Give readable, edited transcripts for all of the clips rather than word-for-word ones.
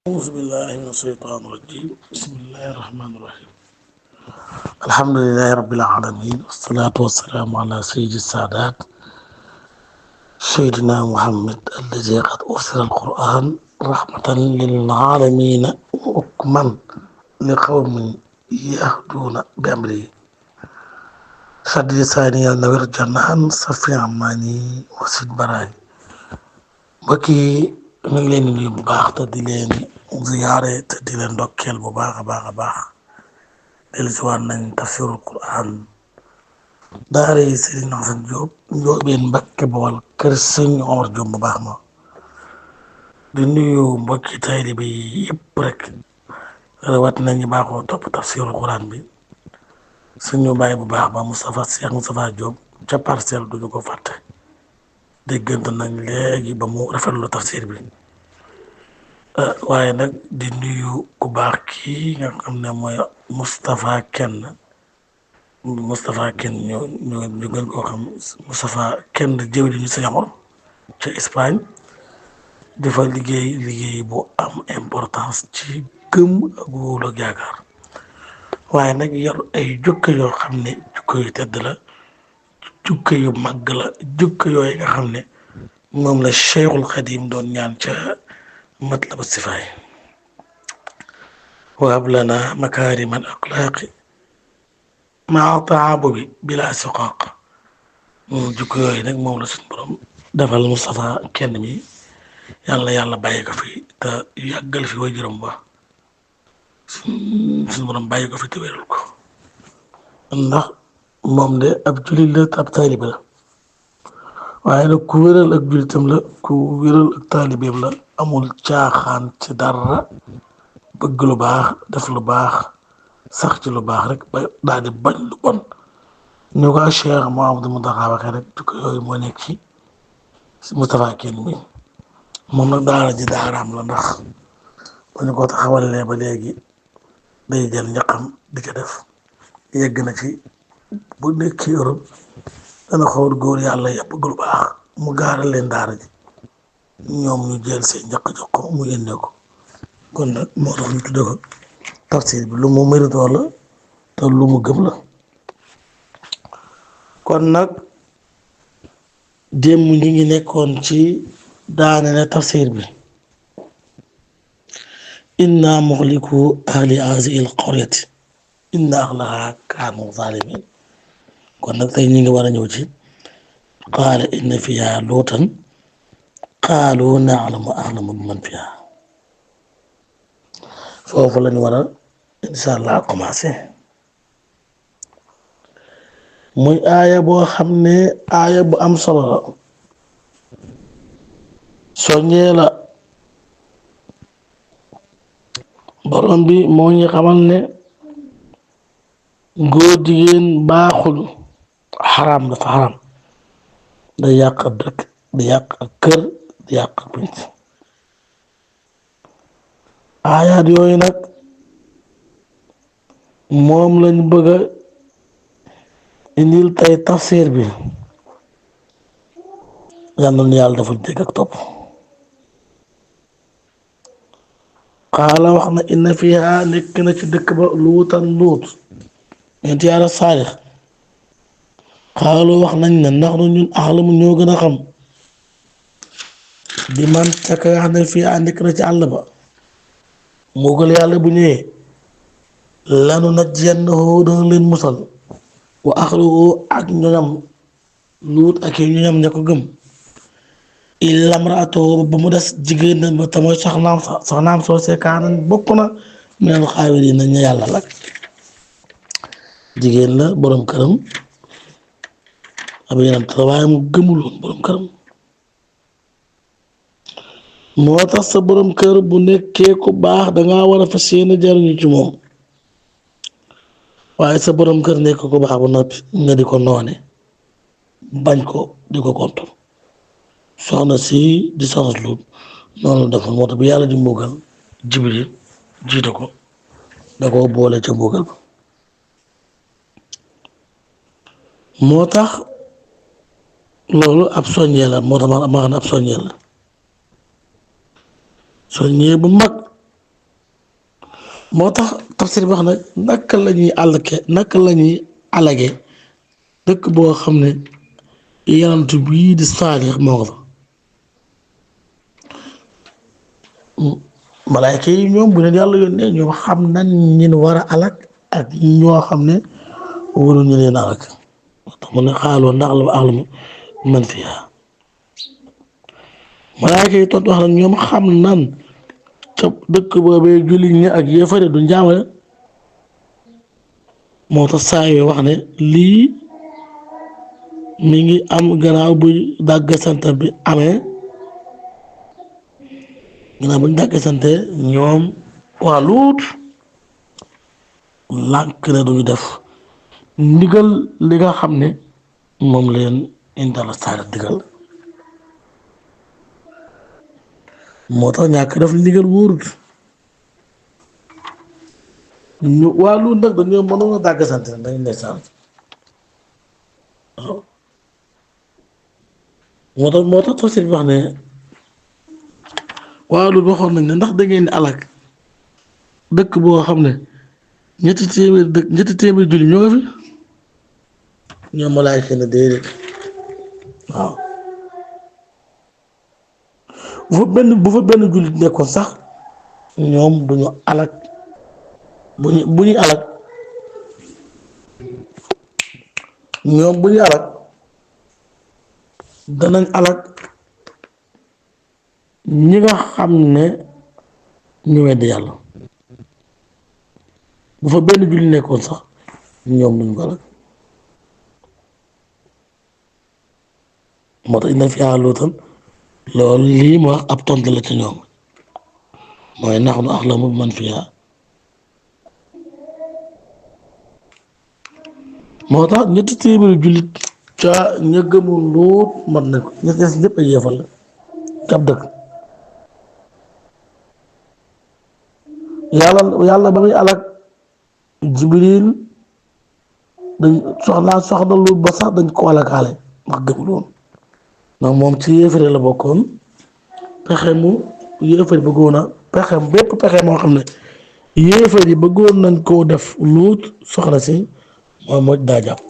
أعوذ بالله من الشيطان الرجيم بسم الله الرحمن الرحيم الحمد لله رب العالمين والصلاة والسلام على سيد السادات سيدنا محمد الذي قد أرسل القرآن رحمة للعالمين وحكما لقوم يهدون بأمره سد لساني نوير جنان صفي عماني وسيد براي بكي ñu ngi leen di nuyu bu baax te di leen ziyaare te di leen ndokkeel bu baax a baax a baax dellusiwaat nañ tafsirul Quran daara yi Serigne Assane Diop njoobeen Mbàkke Bawal kër sëñ Omar Diop bu baax ma di nuyu mbokki taalibe bi yëpp rek rawat nañu baaxoo topp tafsirul Quran bi suñu bàyyi bu baax ba Cheikh Moustapha Diop ca Parcelles duñu ko fàtte déggante nañ léegi ba mu rafetlu tafsir bi waaye nag di nuyu ku baax kii nga xam ne mooy Moustapha Kenn ñu gën koo xam Moustapha Kenn jëwri ñu Sëñ Omar ca Espagne di fa liggéey bu am importance ci gëm ak wóolu ak yaakaar waaye nag yor ay jukka yoo xam ne jukka yu tedd la jukka yu màgg la jukka yooyu nga xam ne moom la Cheikhul Xadim doon ñaan ca matlabu sifaay wa hab lana makaarimal axlaaqi maa taabubi bila siqaaq jukko yooyu nag moom la suñ borom defal Moustapha Kenn mi yàlla bàyyi ko fi te yàggal fi waajuram ba suñ borom bàyyi ko fi te wéral ko ndax moom de ab jullit la ab taalibe la waaye nag ku wéral ak jullitam la ku wéral ak taalibeem la amul caaxaan ci dara bëgg lu baax def lu baax sax ci lu baax rek ba daal di bañ lu bon ñu ko Cheikh Mouhamadou Mountakha waxee rek jukko yooyu moo nekk ci Moustapha Kenn mi moom nag daara ji daaraam la ndax ba ñu ko taxawalee ba léegi day jël ñaqam di ko def yegg na ci bu nekk Europe dana xool góor yàlla yëpp bëgg lu baax mu gaaral leen daara ji ñoom ñu jël seen njaq jox ko mu yónnee ko kon nag moo tax ñu tuddee ko tafsir bi lu mu méritoo la te lu mu gëm la kon nag démb ñu ngi nekkoon ci daane ne tafsir bi inna muxliku ahli hazihi al qaryati inna ahlaha kaanu zalimin kon nag tey ñu ngi war a ñëw ci qaala inna fiha luutan qaalu naalamu ahlamu bi man fiha foofu lañu war a incha allah commencé muy aaya boo xam ne aaya bu am solo la soññee la borom bi moo ñu xamal ne góor jigéen baaxul xaraam dafa xaraam day yàq ab dëkk di yàq ak kër di yàq ak pénc aayaat yooyu nag moom lañ bëgg a indil tey tafsir bi yal na yàlla dafa dégg ak topp xaala wax na inna fiha nekk na ci dëkk ba luutan luut ñeenti yàlla saalix xaalu wax nañ ne ndax ñun axlamu ñoo gën a xam di man ca ka nga xam ne fii nekk na ci àll ba mbugal yàlla bu ñëwee lanu najjiyannahu dana leen musal wa axluhu ak ñoñam luut ak yi ñoñam ña ko gëm illa mraatahu ba mu des jigéen na ba te mooy soxnaam soosee kaanan bokk na minal xaawiriin na ña yàlla lak jigéen la borom këram ab yeneen te waaye mu gëmul woon borom këram moo tax sa borom kër bu nekkee ku baax dangaa war a fas yéene jariñu ci moom waaye sa borom kër nekk ku baax ba noppi nga di ko noone bañ ko di ko kontu soxna si di soxna Luut noonu dafa moo tax bi yàlla di mbugal Jibril jiite ko da ko boole ca mbugal ba moo tax loolu ab soññee la moo tax ma xam ne ab soññee la soññee bu mag moo tax tafsir bi wax nag naka la ñuy àllke naka la ñuy alage dëkk boo xam ne yonent bii di Saalix moo ko fa malaayka yi ñoom bu leen yàlla yónnee ñoom xam nañ ñin war a alak ak ñoo xam ne waruñu leen alak moo tax mu ne xaaloo ndax la alamu man fiha malaayka yi tontu wax nag ñoom xam nan ca dëkk boobee jullit ñi ak yéefare du njaamale moo tax saa yoo wax ne lii mi ngi am gannaaw bu dàggasante bi amee gannaaw bu ñu dàggasante ñoom waa Luut lànk ne duñu def ndigal li nga xam ne moom leen indala saara digal moo tax ñàkk def ndigal wóorut ñu waa Luut nag dañoo mënoon a dàggasante dañ ndeysaan waaw moo tax tafsir bi wax ne waa Luut waxoon nañ ne ndax da ngeen di alak dëkk boo xam ne ñetti téeméer julli ñoo nga fi ñoom malaayka ne déedéet waaw bu fa benn jullit nekkoon sax ñoom duñu alak bu ñuy alak ñoom bu ñuy alak danañ alak ñi nga xam ne ñu wedd yàlla bu fa benn julli nekkoon sax ñoom duñ ko alak moo tax inna fiihaa luutan loolu lii ma wax ab tontu la ci ñoom mooy nahnu a'lamu biman fiihaa moo tax ñetti téeméeri jullit ca ña gëmul Luut mat na ko ña des lépp ay yéefal la ab dëkk yàlla ba muy alak Jibril dañ soxna Luut ba sax dañ ko alakaale ndax gëmul woon ndax moom ci yéefare la bokkoon pexe mu yéefar yi bëggoon a pexe bépp pexe moo xam ne yéefar yi bëggoon nañ koo def Luut soxna si moom moo daa jàpp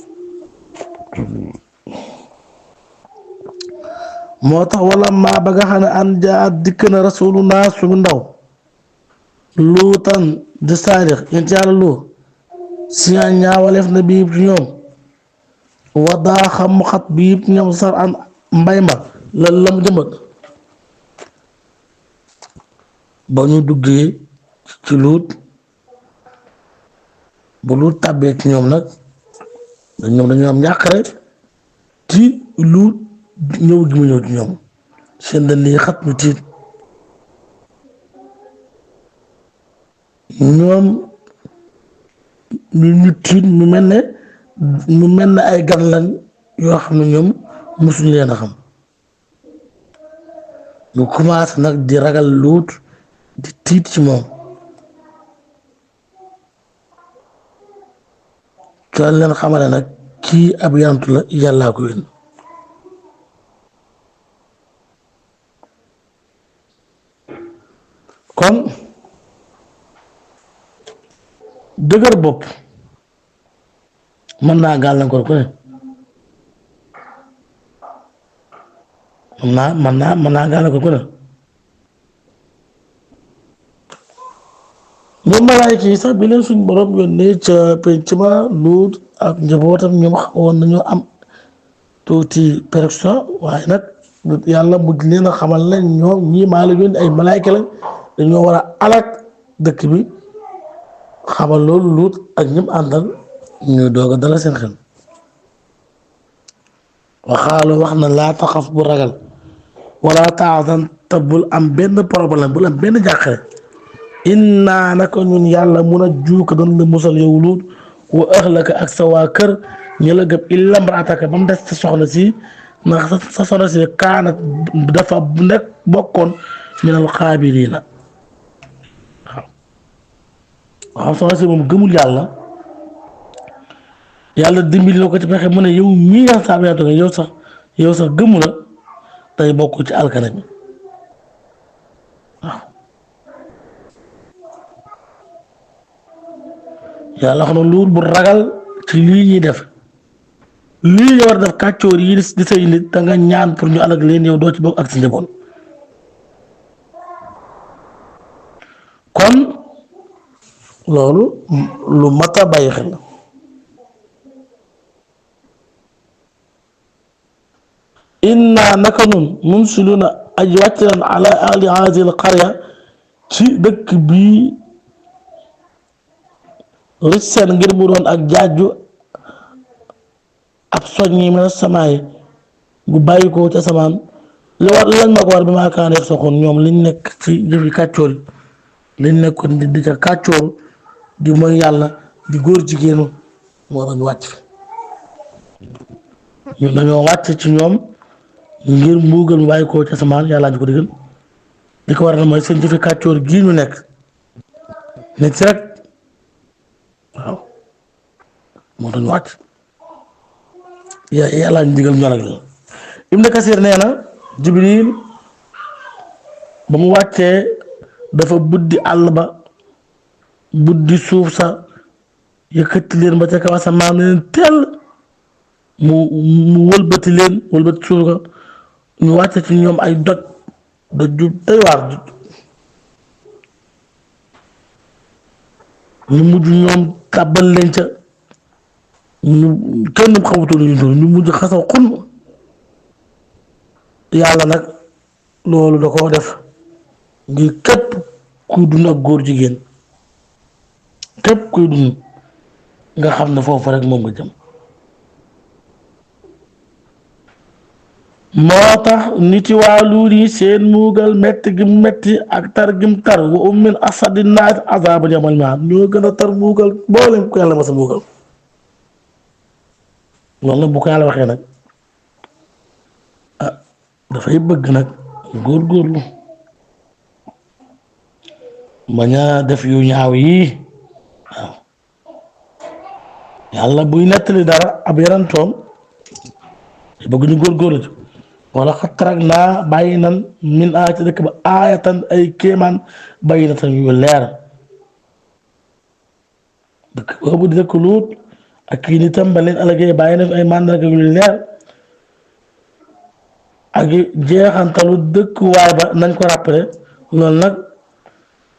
moo tax wala maa ba nga xam ne an jaa dikk na rasuluna suñu ndaw Luutan di Saalix yéen ci yàlla Luut si ñaawaleef na bii ci ñoom wadaa xam xat bii ci ñoom sar an mbay ma la lam jëmbat ba ñu duggee ci Luut bu Luut tàbbee ci ñoom nag ñoom dañoo am njàqare ci Luut ñëw gi mu ñëw ci ñoom seen dënn yi xat ñu tiit ñoom ñu tiit mu mel ne ay gan lañ yoo xam ne ñoom mosuñ leen a xam ñu commencé nag di ragal Luut di tiit ci moom ca leen xamale nag kii ab yantu la yàllaa ko yónni kon dëgër bopp mën naa gàllankoor ku ne mën naa gàllankoor ku ne ñoom malaayka yi sax bi leen suñ borom yónnee ca penc ma Luut ak njabootam ñoom xawoon nañoo am tuuti pression waaye nag yàlla mujj leen a xamal ne ñoom ñii maa la yónni ay malaayka lañ dañoo war a alak dëkk bi xamal loolu Luut ak ñim àndal ñu doog a dala seen xel waxaalu wax na laa taxaf bu ragal wala taxzan te bul am benn problème bul am benn jàqare innaa naka ñun yàlla mun a juuka doon la musal yow Luut wa ahlaka ak sa waa kër ñu la gëm illa imraataka ba mu des sa soxna si ndax sa soxna si kaanat dafa nekk bokkoon minal xaabiriina waaw soxna si moom gëmul yàlla dimbali la ko ci pexe mu ne yow mii nga saa yaatu nga yow sax gëmu la tey bokk ci alkane bi waaw. yàlla xam ne luut bu ragal ci lii ñuy def lii ñu war def kàccoor yi di say nit da nga ñaan pour ñu alag leen yow doo ci bokk ak si njaboot kon loolu lu mat a bàyyi xel la inna naka nun munsiluna aji wàcc lan ala ahli haadihi al qarya ci dëkk bii ricen ngir mu doon ak jaaju ab soññi mina samaay gu bàyyi ko ca samaan li war lañ ma ko war bi maa kaan def soxoon ñoom liñ nekk ci jëfi kàccoor yi liñ nekkoon di ca kàccoor di mooy yàlla di góor jigéenu moo tax ñu wàcc fi ñun dañoo wàcc ci ñoom ngir mbuugal mu bàyyi ko ca samaan yàlla ñu ko digal li ko waral mooy seen jëfi kàccoor gii ñu nekk nekk ci rek waaw moo tax ñu wàcc yàlla ñu digal ñu nag la Ibn Kasir nee na Jibril ba mu wàccee dafa buddi àll ba buddi suuf sa yëkkati leen ba ca kaw asamaan leen teel mu wëlbati leen wëlbati suuf ka ñu wàcce ci ñoom ay doj doj ju doy waar ñu mujj ñoom tàbbal leen ca ñu kenn xamutoon lu ñu doon ñu mujj xasaw xun yàlla nag loolu da koo def ngir képp kuy dund ak góor jigéen képp kuy dund nga xam ne foofu rek moom nga jëm moo tax niti waa luur yi seen muugal metti gim metti ak tar gim tar wa ummin asadi naas azaaba yamal maa ñoo gën a tar muugal boolem ku yàlla ma sa muugal loolu nag bu ko yàlla waxee nag ah dafay bëgg nag góorgóorlu bañ a def yu ñaaw yi waaw yàlla buy nettali dara ab yarantoom bëgg ñu góorgóorlu ci wala xatarak naa bàyyi nan min a ci dëkk ba aayatan ay kéemaan bàyyi na tan yu leer dëkk boobu di dëkk luut ak kii nitam ba leen alagee bàyyi na fi ay màndarga yu leer ak jeexantalu dëkk waay ba nañ ko rappelé loolu nag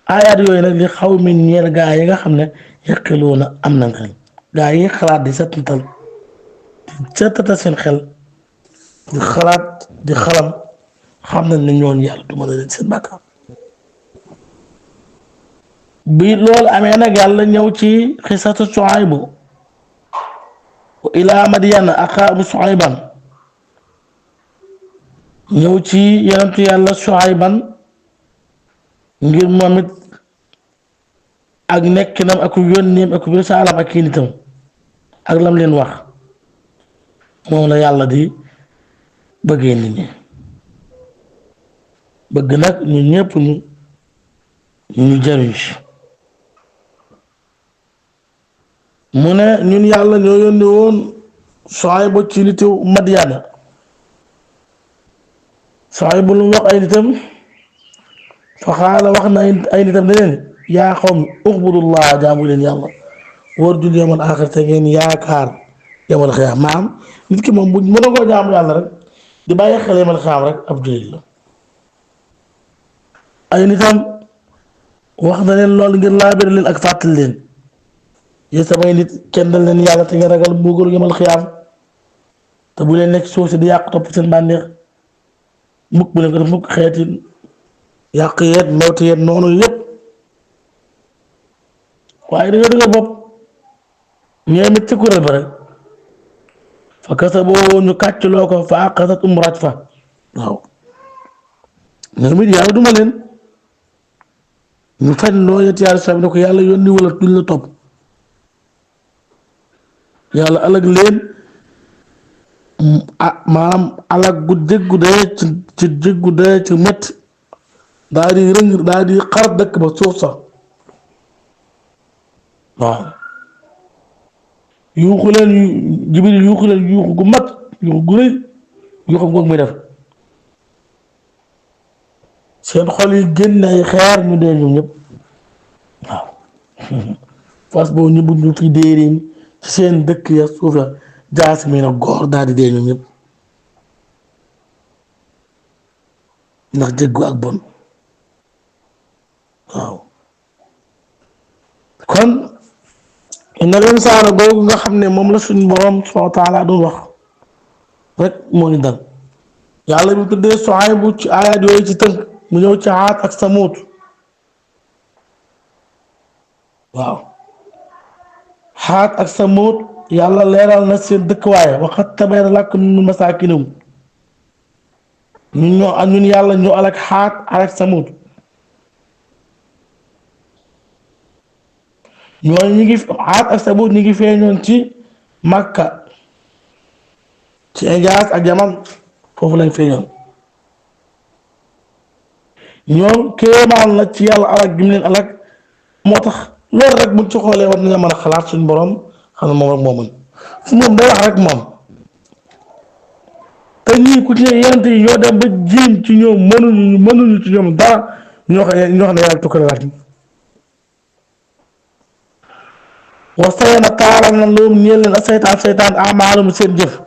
aayaat yooyu nag li xaw mi ñeel gaa yi nga xam ne yaqiluuna am na xel gaa yi xalaat di settatal seen xel di xalaat di xalam xam nañ ne ñoon yàlla du mën a leen seen bàkkaar bi loolu amee nag yàlla ñëw ci xisatu Suaybu wa ilaa Madyana axaahum Suayban ñëw ci yonentu yàlla Suayban ngir moom it ak nekkinam ak yónneem ak risaalam ak kii nitam ak lam leen wax moom la yàlla di bëggee nit ñi bëgg nag ñu ñëpp ñu jariñ si mu ne ñun yàlla ñoo yónni woon Suaybu ci nitu Madyana Suaybu lu mu wax ay nitam fa xaala wax na ay nitam ne leen yaa xawmi uxbudullah jaamu leen yàlla warjul yawmal aaxir te ngeen yaakaar yawmal xiyaam maam nit ki moom bu mën a koo jaamu yàlla rek di bàyyi xel yawmal xiyaam rek ab jullit la ay nitam wax na leen lool ngir laabir leen ak fàttali leen yéen samay nit kenn dal leen yàlla te ngeen ragal mbugalu yawmal xiyaam te bu leen nekk suuf si di yàq topp seen bànneex mukk bu leen ko def mukk xeeti yàq yeet mewti yeet noonu yëpp waaye da nga dëgg bopp ñoom it ci kuréel ba rek fa kasaboo ñu kàccloo ko fa axasathum rajfa waaw ñoom it yàlla duma leen ñu fen loo yet yàlla sabi ne ko yàlla yónni wala duñ la topp yàlla alag leen maanaam alag gu jéggu dee ci jéggu dee ci métti daal di rëng daal di xar dëkk ba suuf sax waaw yuuxu leen Jibril yuuxu leen yuuxu gu mat yuuxu gu rëy yuuxu goog muy def seen xol yi génn ay xeer ñu dee ñoom ñëpp waaw fas boobu ñu bëgg ñu fi déeriñ ci seen dëkk ya suuf la jaasi mi nag góor daal di dee ñoom ñëpp ndax jéggu ak bon waaw kon inna l'insaana googu nga xam ne moom la suñu borom subhaanahu wa taala doon wax rek moo ñu dal yàlla bi tuddee Suaybu ci aayaat yooyu ci tënk mu ñëw ci Aad ak Samuud waaw Aad ak Samuud yàlla leeral na seen dëkkuwaay wa qad tabayyana lakum min masaakinihim ñun yàlla ñoo alak Aad ak Samuud ñooñu ñu ngi Aad ak Samuud ñu ngi feeñoon ci Makka ci Hijaaz ak Yaman foofu lañ feeñoon ñoom kéemaan la ci yàlla alak gi mu leen alak moo tax loolu rek buñ ci xoolee war nañu mën a xalaat suñu borom xam ne moom rek moo mën fu moom day wax rek moom te ñii ku ci ne yenente yi ñoo dem ba jéem ci ñoom mënuñu ci ñoom dara ñoo xam ne yàlla tukkale laat wa sayna taaral na loolu ñeel leen ak seytaan amaalum seen jëf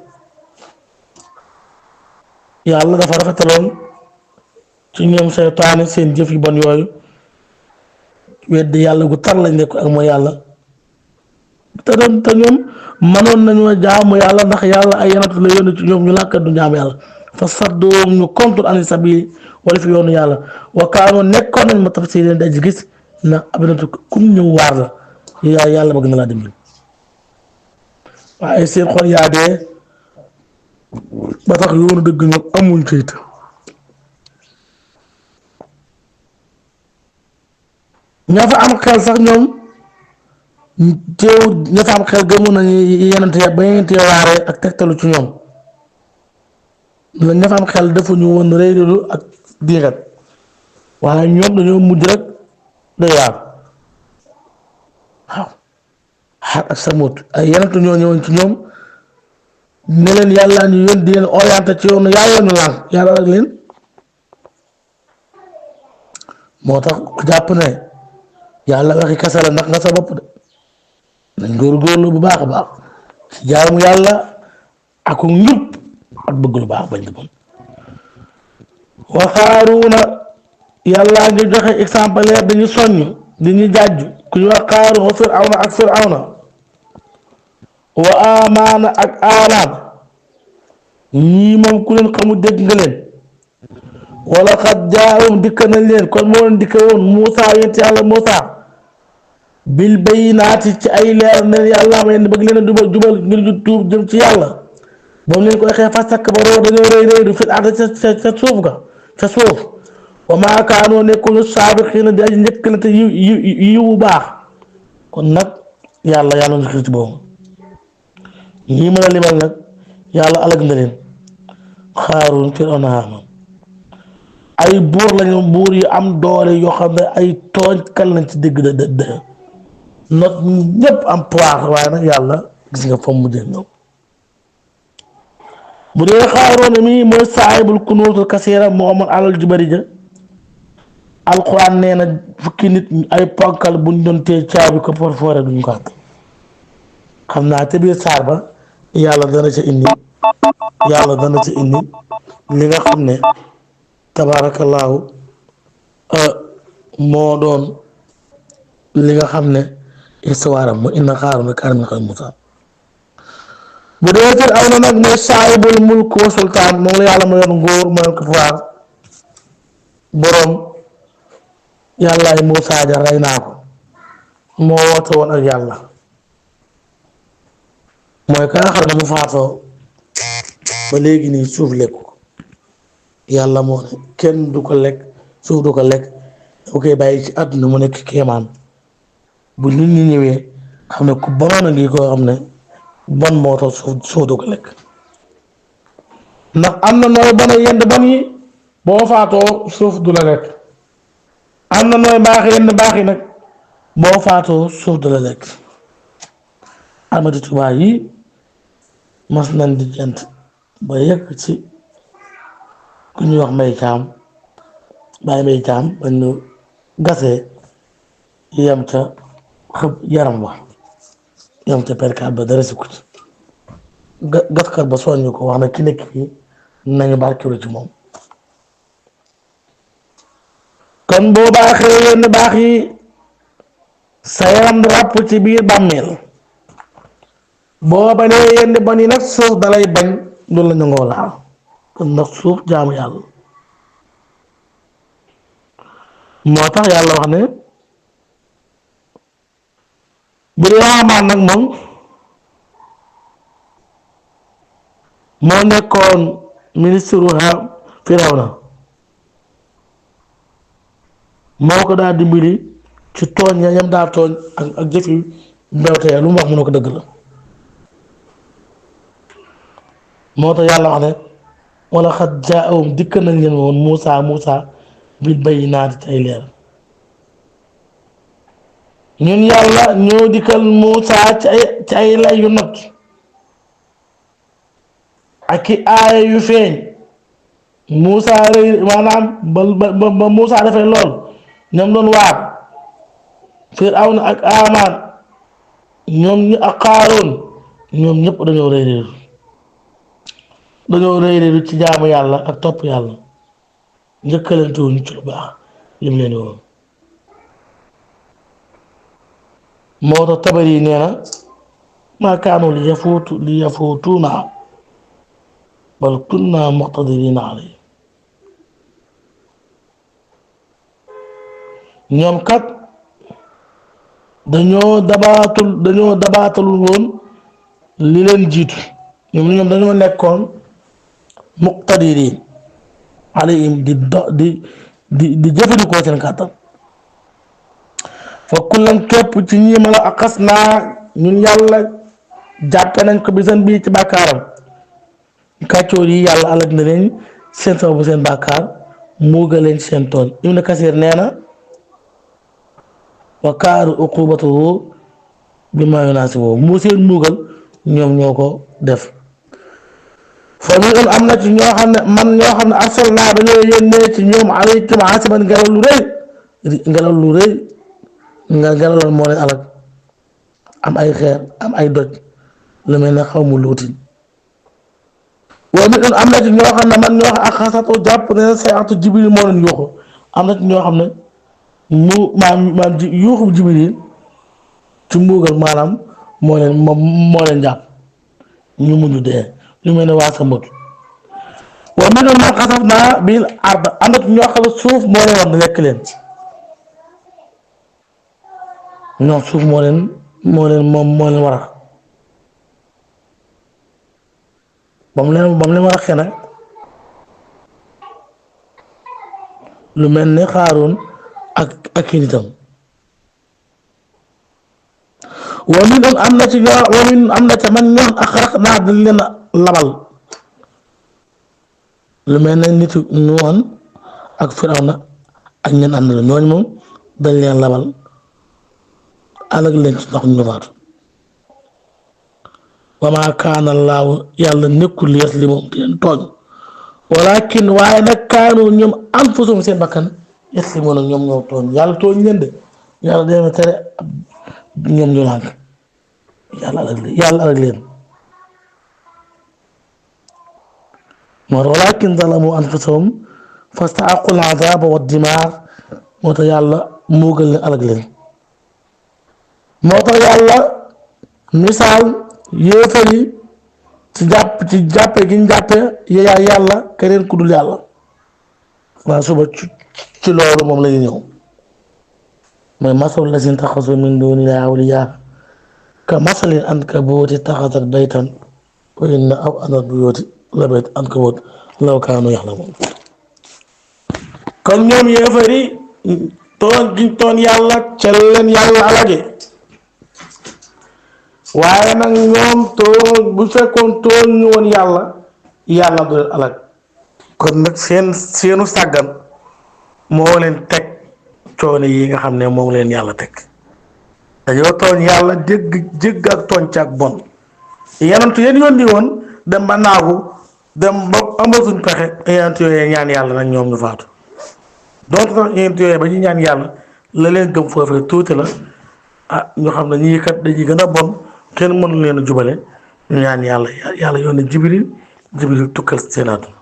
yàlla dafa rafetaloon ci ñoom seytaane seen jëf yu bon yooyu weddi yàlla gu tar lañ nekk ak mooy yàlla te ñoom mënoon nañoo jaamu yàlla ndax yàlla ay yenatu la yónni ci ñoom ñu làkkat du jaamu yàlla fa saddoom ñu contre ani sabili wala fi yoonu yàlla wa kaanoo nekkoon nañ ma taf si leen daj gis na abinatu kum ñëw waar la yàlla bëgg na laa dimbali waaye seen xol yaa dee ba tax yoonu dëgg ñoom amuñ kayit ña fa am xel sax ñoom teewul ña fa am xel gëmoon nañu yenente ba yenente waaree ak tegtalu ci ñoom ña fa am xel defuñu woon réylu ak diigat waaye ñoom dañoo mujj rek day waar waaw Aad ak Samuud ay yenentu ñoo ñëwoon ci ñoom ne leen yàlla ñu yónni di leen orienté ci yoonu yàlla ñu lànk yàlla rek leen moo tax jàpp ne yàlla waxi kese la ndax nga sa bopp de nañ góorgóorlu bu baax a baax ci jaamu yàlla ak njub ak bëgg lu baax bañ di bon wa Qaaruuna yàlla ngi joxe exemplaire dañu soññ di ñu jàjj ku ñu wax Qaaruun wa Firawna ak Firawna wa Amaana ak Amaan ñii moom ku leen xamul dégg nga leen wala xat jaahum dikk nañ leen kon moo leen dikke woon Muusaa yonent yàlla Muusaa bil bayyinaati ci ay leer ne yàlla ma leen bëgg leen a jubal ngir ñu tuub jëm ci yàlla moom leen koy xeex fa sakk ba roo dañoo rëy du fit ànd ca suuf ga ca suuf wa maa kaanoo nekkuñu saabiqiina di aji njëkkalante yiw bu baax kon nag yàlla ñu xir ci boobu ñii mën a limal nag yàlla alag na leen Qaaruun Firawna Haamaan ay buur lañu buur yu am doole yoo xam ne ay tooñkat lañ ci dégg de not ñëpp am pouvoir waaye nag yàlla gis nga fa mu jël ñoom bu dee Qaaruun mi mooy saahibul kunuuzil kasiira moo amoon alal ju bari ja alxuraan nee na fukki nit ay ponkal buñ doon téye caabi ko por foore duñ ko àtt xam naa te biir saar ba yàlla dana ca indi li nga xam ne tabaarakallaahu moo doon li nga xam ne istuwaaram mu inna Qaaruuna kaana min qawmi Muusaa bu dee Firawna nag mooy saahibul mulk wa sultaan moom la yàlla ma yor nguur ma yor ko pouvoir boroom yàllaay Muusaa ja rey naa ko moo woote woon ak yàlla mooy ka nga xam ne mu faatoo ba léegi nii suuf lekku ko yàlla moo ne kenn du ko lekk suuf du ko lekk da koy bàyyi ci àdduna mu nekk kéemaan bu nit ñi ñëwee xam ne ku bonoon a ngi koo xam ne bon moo tax suuf du ko lekk ndax am na nooy bon yenn bon yi boo faatoo suuf du la lekk am na nooy baax yenn baax yi nag boo faatoo suuf du la lekk Almadi Tuubaa yi mas nañ di jant ba yegg ci ku ñuy wax may caam bàyyi may caam ba ñu gasee yem ca xëb yaram wa yam ca perkaal ba dara si ko ci gaskat ba soññu ko wax na ki nekk fii nañu barkeelu ci moom. kon boo baaxee yenn baax yi sa yaram du ràpp ci biir bàmmeel boo banee yenn bon yi nag suuf dalay bañ loolu la ñu ngoo laal kon nag suuf jaamu yàlla moo tax yàlla wax ne bu dee Haamaan nag moom moo nekkoon ministre wu Firawna moo ko daa dimbali ci tooñ ya ñam daa tooñ ak jëfi mbewte ya lu mu wax mu ne ko dëgg la moo tax yàlla wax ne wala xat jaahum dikk nañ leen woon Muusa bil bayyinaati ci ay leer ñun yàlla ñoo dikkal Muusa ci ay lay yu not ak i aaya yu feeñ Muusa rëy maanaam ba Muusa defee lool ñoom doon waar Firawna ak Haamaan ñoom ñu ak Qaaruun ñoom ñëpp dañoo rëy réeru ci jaamu yàlla ak topp yàlla njëkkalante wuñu ci lu baax lim leen woon moo tax Tabari nee na maa kaanu li yafuutuuna bal kunna muqtadirina alay ñoom kat dañoo dabaatalul woon li leen jiitu ñoom dañoo nekkoon muqtadirin alayhim di jëfandikoo seen kàttan fa kullan képp ci ñi ma la axas naa ñun yàlla jàppe nañ ko bi seen bii ci bàkkaaram kàccoor yi yàlla alag na leen seen sababu seen bàkkaar muuga leen seen tooñ Ibn Kasir nee na wa kaaru uqubatuhu bi ma yunaasibu mu seen muugal ñoom ñoo ko def fa minhum am na ci ñoo xam ne arsalnaa dañoo yónnee ci ñoom alaykum hasiban ngelaw lu rëy ngelaw loolu moo leen alag am ay xeer am ay doj lu mel ne xaw mu luutin wa minhum am na ci ñoo xam ne ak xasatu jàpp ne sayxatu Jibril moo leen yuuxu am na ci ñoo xam ne maam yuuxu Jibril ci mbuugal maanaam moo leen jàpp ñu mujj dee lu mel ne waa Samud wa minhum man xasafnaa bil ard am na ci ñoo xam ne suuf moo leen war lekk leen ñoom suuf moo leen war a ba mu leen war a xëy nag lu mel ne Xaaruun ak i nitam wa minhum am na ci man ñoom axraqnaa dañ leen labal lu mel ne nitu Nuux ak Firawna ak ñenn am na la ñooñu moom dañ leen labal alag leen ci ndox ñu faatu wa maa kaana Allaahu yàlla nekkul li yazlimahum di leen tooñ walakin waaye nag kaanu ñoom anfusahum seen bakkan yazlimuuna ñoom ñoo tooñ yàlla tooñ leen de yàlla dina tere ñoom ñu lànk yàlla alag leen moo tax walakin zalamu anfusahum fastahaqqu al-azaaba wad-dimaar moo tax yàlla muugal leen alag leen moo tax yàlla misaal yéefar yi ci jàppe gi ñu jàppe yaay yàlla keneen ku dul yàlla waaw suba ci loolu moom la ñu ñëw mooy masalu lazina taxasu min duunillaahi awliyaa ka masalil ankabuuti taxasat baytan wa inna awhana al-buyuuti la baytul ankabuut law kaanu yaxlamuun kon ñoom yéefar yi tooñ giñ tooñ yàlla ca leen yàlla alage waaye nag ñoom tooñ bu fekkoon tooñ ñu woon yàlla du leen alag kon nag seenu sàggan moo leen teg coono yi nga xam ne moom leen yàlla teg dañoo tooñ yàlla jégg ak tooñ ci ak bon yenentu yéen yoon di woon dem ba naagu dem ba amatuñ pexe yenentu yooyee ñaan yàlla nag ñoom ñu faatu donc nag yenentu yooyee ba ñu ñaan yàlla la leen gëm foofee tuuti la ñu xam ne ñii kat dañuy gën a bon kenn mënu leen a jubale ñu ñaan yàlla yónni Jibril tukkal seen àdduna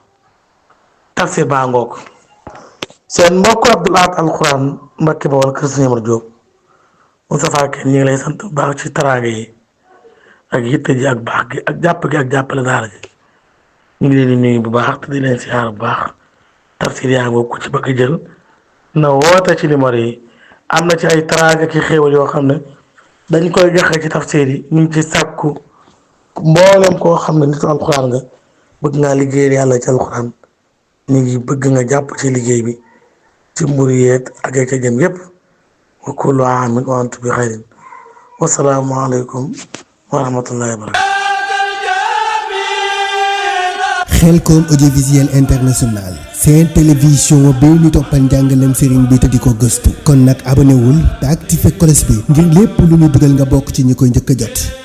tafsir baa ngoog seen mbokk Abdoul Ahad Alxuraan Mbàkke Bawol kër Sëñ Amar Jóob Moustapha Kane ñu ngi lay sant bu baax ci taraanga yi ak yitte ji ak baax gi ak jàpp gi ak jàppale daara ji ñu ngi leen di nuyu bu baax te di leen siyaar bu baax tafsir yaa ngoog ku ci bëgg jël na woote ci numéro yi am na ci ay taraanga ki xéewal yoo xam ne dañ koy joxe ci tafsir yi ñu ngi ci sàkku mboolem koo xam ne nitu alxuraan nga bëgg ngaa liggéeyal yàlla ci alxuraan ñu ngi bëgg nga jàpp ci liggéey bi ci mburu yeet ak ay ca jëm yépp wa kullu aamin wa antum bi xayrin wasalaamu aleykum wa rahmatullahi wa barakatuh. Khelcom audiovisuel international seen télévision bi ñu toppal njàngalem sëriñ bi te di ko gëstu kon nag abonné wul te activé cloche bi ngir lépp lu ñu dugal nga bokk ci ñi koy njëkk a jot.